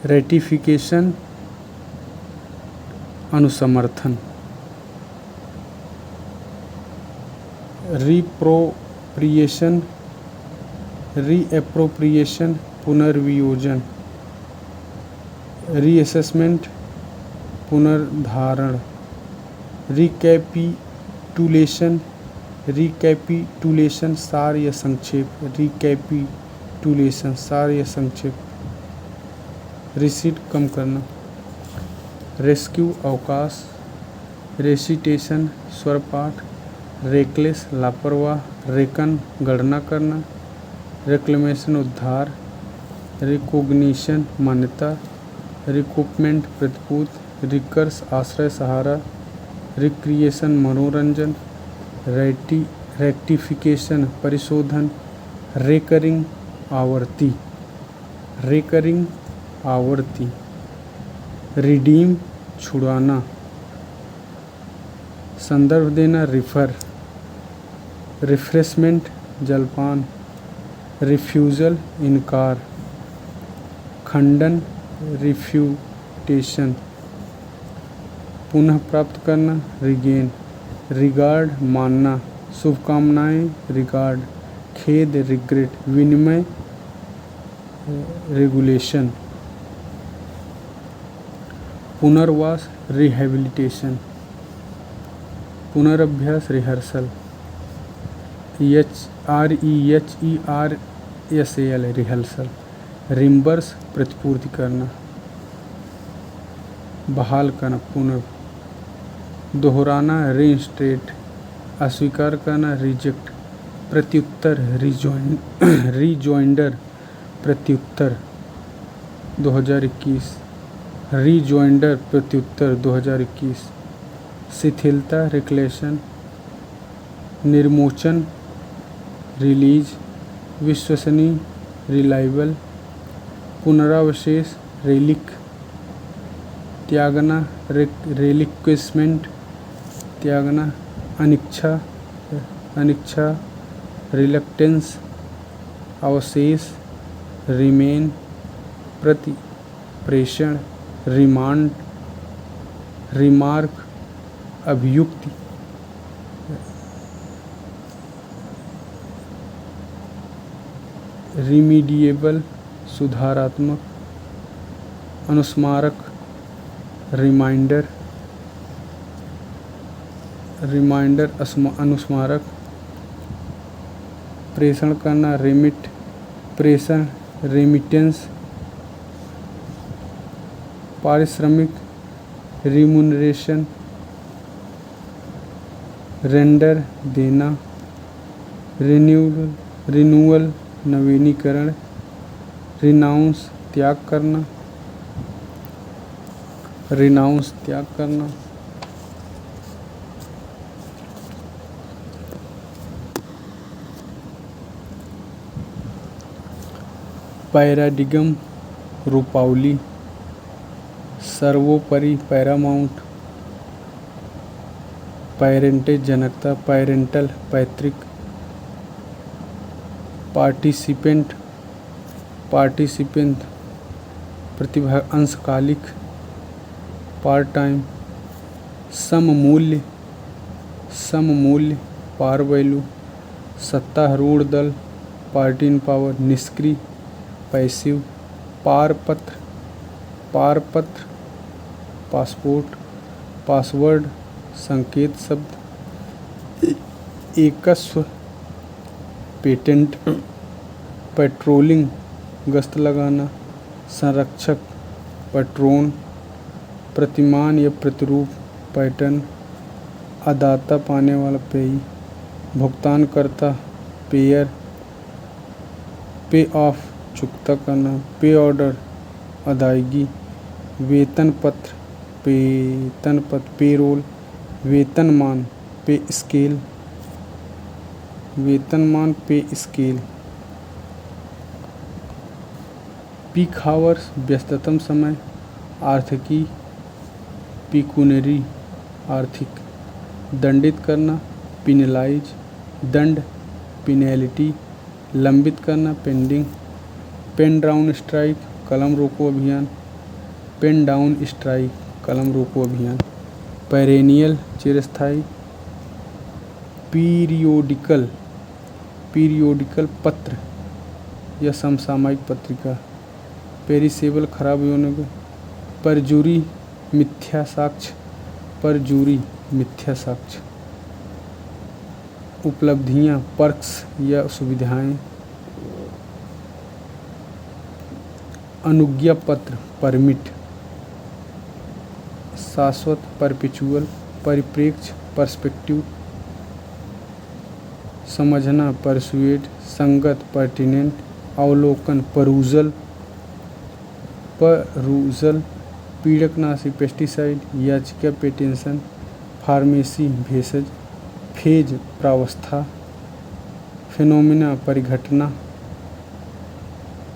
रेटिफिकेशन अनुसमर्थन। रिप्रोप्रिएशन, रीएप्रोप्रिएशन पुनर्वियोजन। रीअसेसमेंट पुनर्धारण। रिकैपिटुलेशन, रिकैपिटुलेशन सार या संक्षेप, रिकैपिटुलेशन सार या संक्षेप। रिसीट कम करना, रेस्क्यू अवकाश, रेसिटेशन स्वरपाठ, रेकलेस लापरवाह, रेकन गणना करना, रिक्लेमेशन उद्धार, रिकोग्निशन मान्यता, रिकूपमेंट प्रतिपूर्ति, रिकर्स आश्रय सहारा, रिक्रिएशन मनोरंजन, रेक्टिफिकेशन परिशोधन, रेकरिंग आवर्ती, रेकरिंग आवर्ती, रिडीम छुड़ाना, संदर्भ देना रिफर, रिफ्रेशमेंट जलपान, रिफ्यूज़ल इनकार, खंडन रिफ्यूटेशन, पुनः प्राप्त करना रिगेन, रिगार्ड मानना, शुभकामनाएं रिगार्ड, खेद रिग्रेट, विनिमय रेगुलेशन, पुनर्वास रिहेबिलिटेशन, पुनरअभ्यास रिहर्सल, REHERSAL रिहर्सल, रिम्बर्स प्रतिपूर्ति करना, बहाल करना पुनः, दोहराना रीइंस्टेट, अस्वीकार करना रिजेक्ट, प्रत्युत्तर रिजॉइंडर प्रत्युत्तर 2021, रिजॉइंडर प्रत्युत्तर 2021, शिथिलता रिक्लेशन, निर्मोचन रिलीज, विश्वसनीय रिलायबल, पुनरावशेष रेलिक, त्यागना रेलिक्विसमेंट त्यागना, अनिच्छा रिलक्टेंस, अवशेष रिमेन, प्रति प्रेषण, रिमांड, रिमार्क अभियुक्ति, रिमीडिएबल सुधारात्मक, अनुस्मारक रिमाइंडर, अनुस्मारक, प्रेषण करना रेमिट, प्रेषण रेमिटेंस, पारिश्रमिक रिम्यूनरेशन, रेंडर देना, रिन्यूअल नवीनीकरण, रिनाउंस त्याग करना, पैराडिगम रूपावली, सर्वोपरि पैरामाउंट, पैरेंटेज जनकता, पैरेंटल पैतृक, पार्टिसिपेंट प्रतिभा अंशकालिक, पार्ट टाइम, सममूल्य पार वैल्यू, सत्तारूढ़ दल, पार्टी इन पावर, निष्क्रिय पैसिव, पारपत्र, पासपोर्ट, पासवर्ड संकेत शब्द, एकस्व पेटेंट, पेट्रोलिंग गश्त लगाना, संरक्षक पैट्रोन, प्रतिमान या प्रतिरूप पैटर्न, अदाता पाने वाला पेई, भुगतानकर्ता पेयर, पे ऑफ चुकता करना, पे ऑर्डर अदायगी, वेतन पत्र पेरोल, वेतनमान पे स्केल, पीक हावर्स व्यस्ततम समय, आर्थिकी पिकुनरी आर्थिक, दंडित करना पिनलाइज, दंड पिनैलिटी, लंबित करना पेंडिंग, पेन डाउन स्ट्राइक कलम रोको अभियान, पेन डाउन स्ट्राइक कलम रोको अभियान, पेरेनियल चिरस्थायी, पीरियोडिकल पत्र या समसामयिक पत्रिका, पेरिसेबल खराब होने को, परजूरी मिथ्या साक्ष्य, परजूरी मिथ्या साक्ष्य। उपलब्धियां, पर्क्स या सुविधाएं। अनुज्ञा पत्र, परमिट। शाश्वत, परपेचुअल। परिप्रेक्ष्य, पर्सपेक्टिव। समझना, परसुएड। संगत, पर्टिनेंट। अवलोकन, परूजल। पीड़कनाशी, पेस्टिसाइड। याचिका, पेटिशन। फार्मेसी, भेषज। फेज, प्रावस्था। फिनोमिना, परिघटना।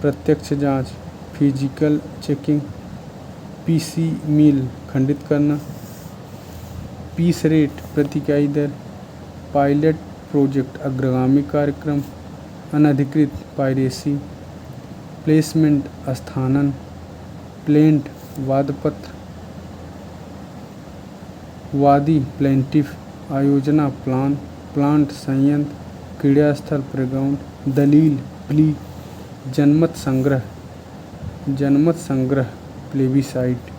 प्रत्यक्ष जांच, फिजिकल चेकिंग। पीसी मील, खंडित करना। पीस रेट, प्रति इकाई दर। पायलट प्रोजेक्ट, अग्रगामी कार्यक्रम। अनधिकृत, पायरेसी। प्लेसमेंट, स्थानन। प्लेंट, वादपत्र। वादी, प्लेंटिफ। आयोजना, प्लान। प्लांट, संयंत्र। क्रीड़ास्थल, प्लेग्राउंड। दलील, प्ली। जनमत संग्रह। जनमत संग्रह, प्लेबिसाइट।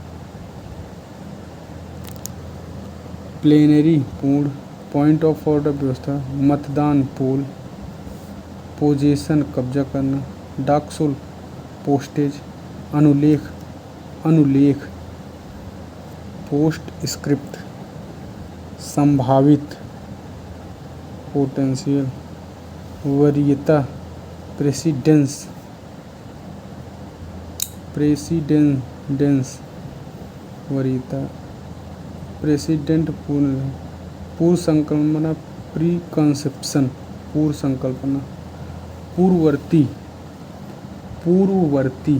प्लेनरी, पूर्ण। पॉइंट ऑफ ऑर्डर, व्यवस्था। मतदान, पोल। पोजेशन, कब्जा करना। डाक शुल्क, पोस्टेज। अनुलेख, अनुलेख। Postscript. संभावित, पोटेंशियल। वरीयता, प्रेसिडेंस। प्रेसिडेंस, वरीयता। प्रेसिडेंट, पूर्व संकल्पना, प्री कंसेप्शन। पूर्व संकल्पना। पूर्ववर्ती, पूर्ववर्ती।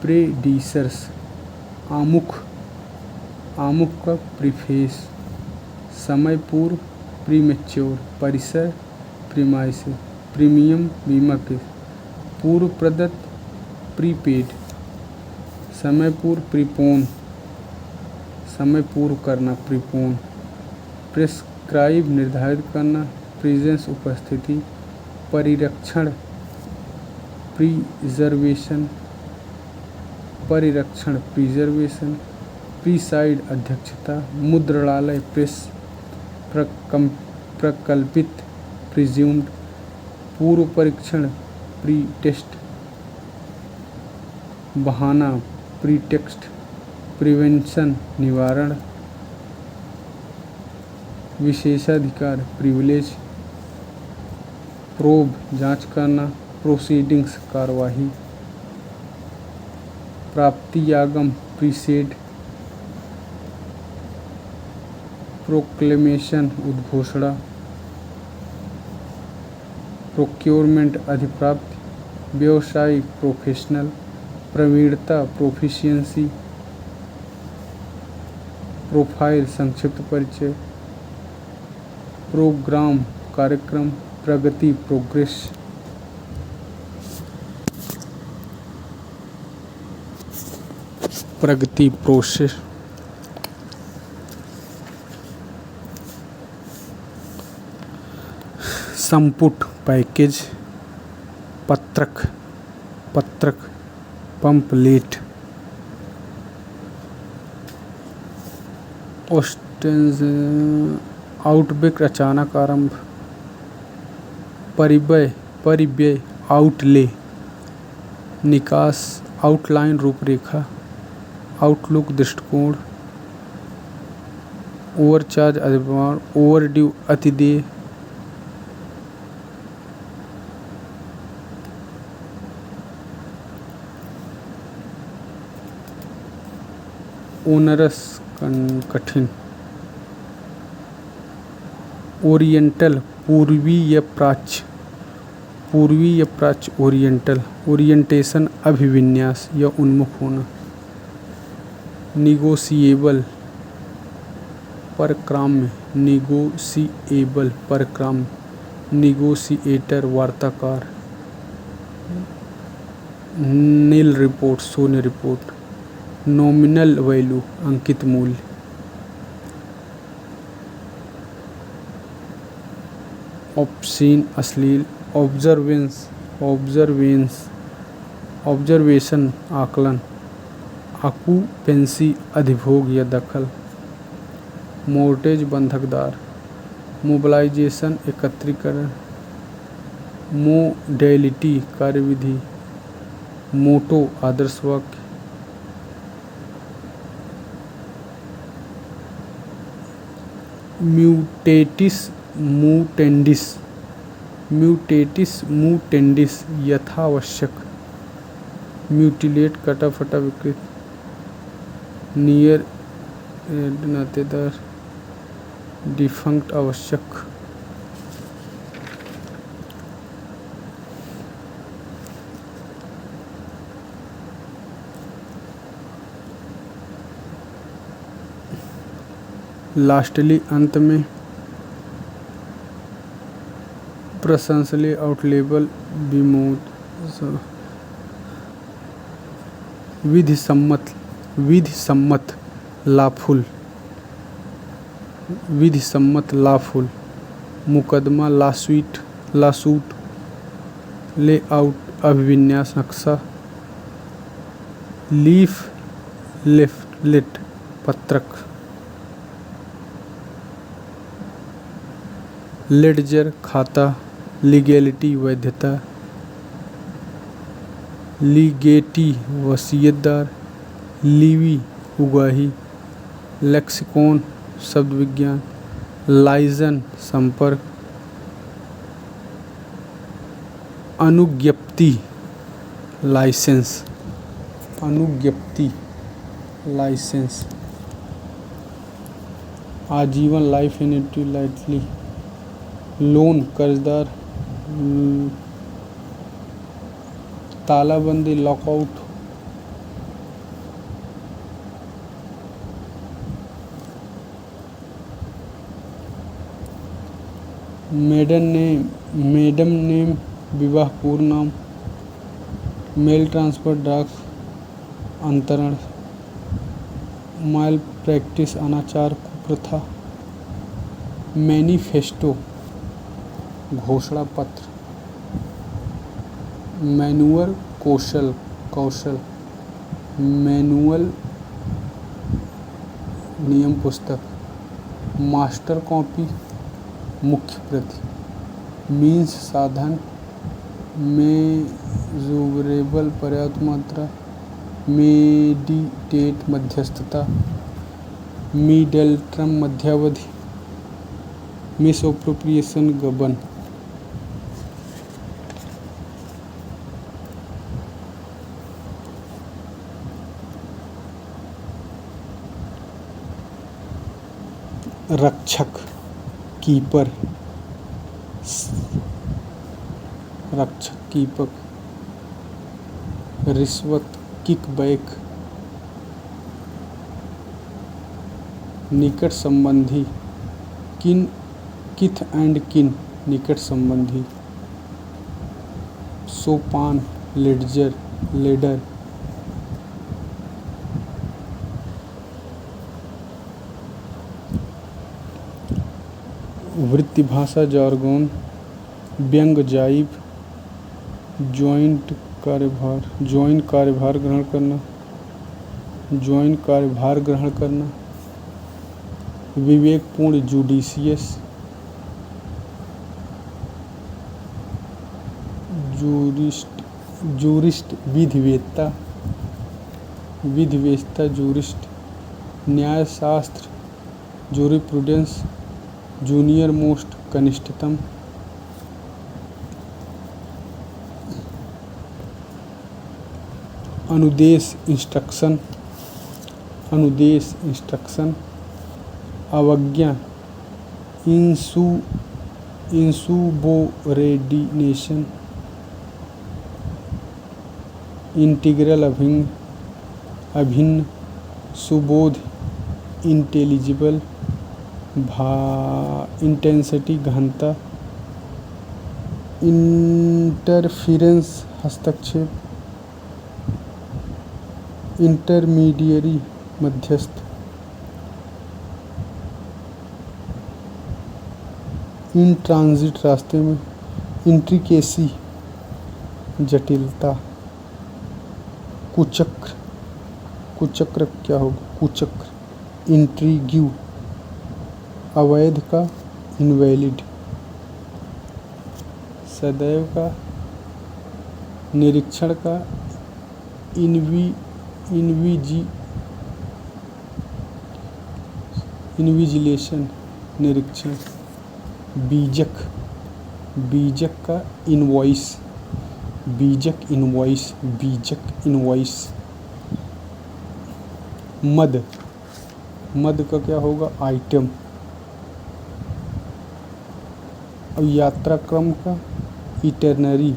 प्रेडिसर्स, आमुख। आमुख का प्रीफेस। समय पूर्व, प्रीमेच्योर। परिसर, प्रीमाइस। प्रीमियम, बीमा के। पूर्व प्रदत्त, प्रीपेड। समय पूर्व, प्रीपोन। समय पूर्व करना, प्रीपोन। प्रिस्क्राइब, निर्धारित करना। प्रेजेंस, उपस्थिति। परिरक्षण, प्रिजर्वेशन। परिरक्षण, प्रिजर्वेशन। प्रीसाइड, अध्यक्षता। मुद्रणालय, प्रेस। प्रकल्पित, प्रिज्यूम्ड। पूर्व परीक्षण, प्री टेस्ट। बहाना, प्रीटेक्स्ट। प्रिवेंशन, निवारण। विशेषाधिकार, प्रिविलेज। प्रोब, जांच करना। प्रोसीडिंग्स, कार्यवाही। प्राप्तियागम, प्रीसेड। प्रोक्लेमेशन, उद्घोषणा। प्रोक्योरमेंट, अधिप्राप्ति। व्यवसायिक, प्रोफेशनल। प्रवीणता, प्रोफिशिएंसी। प्रोफाइल, संक्षिप्त परिचय। प्रोग्राम, कार्यक्रम। प्रगति, प्रोग्रेस। प्रगति, प्रोसेस। संपुट, पैकेज। पत्रक, पत्रक। पंपलेट। आउटब्रेक, अचानक आरंभ। परिव्यय, परिव्यय। आउटले। निकास, आउटलाइन, रूपरेखा। आउटलुक, दृष्टिकोण। ओवरचार्ज, अधिभार। ओवरड्यू, अतिदेय। ओनरस, कठिन। ओरिएंटल, पूर्वी या प्राच्य। पूर्वी या प्राच्य, ओरिएंटल। ओरिएंटेशन, अभिविन्यास या उन्मुख होना। निगोशिएबल, परक्राम्य। निगोशिएबल, परक्राम्य। निगोशिएटर, वार्ताकार। नील रिपोर्ट, शून्य रिपोर्ट। नॉमिनल वैल्यू, अंकित मूल्य। ऑब्सीन, अश्लील। Observance, observance. ऑब्जर्वेशन, आकलन। ऑक्यूपेंसी, अधिभोग या दखल। मोर्टेज बंधकदार, मोबिलाइजेशन एकत्रीकरण, मोडेलिटी कार्यविधि, मोटो आदर्श वाक्य, म्यूटेटिस मूटेंडिस, म्यूटेटिस मूटेंडिस यथावश्यक, म्यूटिलेट कटा फटा विकृत, नियर नातेदार, डिफंक्ट आवश्यक। लास्टली अंत में प्रशंसनीय आउटलेबल विमोद विधि सम्मत लाफुल, विधि सम्मत लाफुल, मुकदमा लासूट, लेआउट अभिविन्यास नक्शा, लीफ लेफलेट पत्रक, लेडजर खाता, लीगैलिटी वैधता, लीगेटी वसीयतदार, लीवी उगाही, लेक्सिकॉन शब्द विज्ञान, लाइजन संपर्क, अनुज्ञप्ति लाइसेंस, अनुज्ञप्ति लाइसेंस, आजीवन लाइफ एन्युटी लाइटली, लोन कर्जदार, तालाबंदी लॉकआउट, मेडम नेम विवाह पूर्ण नाम, मेल ट्रांसफर ड्रग्स अंतरण, माल प्रैक्टिस अनाचार कुप्रथा, मैनिफेस्टो घोषणा पत्र, मैनुअल कौशल, मैनुअल नियम पुस्तक, मास्टर कॉपी मुख्य प्रति, मीन्स साधन, मेजरेबल पर्याप्त मात्रा, मेडिटेट मध्यस्थता, मिडल टर्म मध्यावधि, मिसअप्रोप्रिएशन गबन। रक्षक कीपर, रक्षक कीपक, रिश्वत किकबैक, निकट संबंधी, किथ एंड किन निकट संबंधी, सोपान लेडजर लेडर, वृत्तिभाषा जार्गोन, व्यंग जाइब, ज्वाइन कार्यभार ग्रहण करना, विवेकपूर्ण जुडिशियस, जूरिस्ट विधिवेत्ता जूरिस्ट, न्यायशास्त्र जूरिप्रूडेंस, जूनियर मोस्ट कनिष्ठतम, अनुदेश इंस्ट्रक्शन, अवज्ञा इंसुबोरेडिनेशन, इंटीग्रल अभिन्न, सुबोध इंटेलिजिबल, इंटेंसिटी गहनता, इंटरफिरेंस हस्तक्षेप, इंटरमीडियरी मध्यस्थ, इन ट्रांजिट रास्ते में, इंट्रिकेसी जटिलता, कुचक्र क्या होगा, कुचक्र, इंट्रीग्यू अवैध का इनवैलिड, सदैव का, निरीक्षण का इन्विजिलेशन निरीक्षण, बीजक, बीजक का इनवॉइस, बीजक इनवॉइस, बीजक इनवॉइस। मद, मद का क्या होगा, आइटम। और यात्रा क्रम का इटरनरी,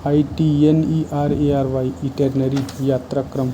ITNERARY, इटरनरी यात्रा क्रम।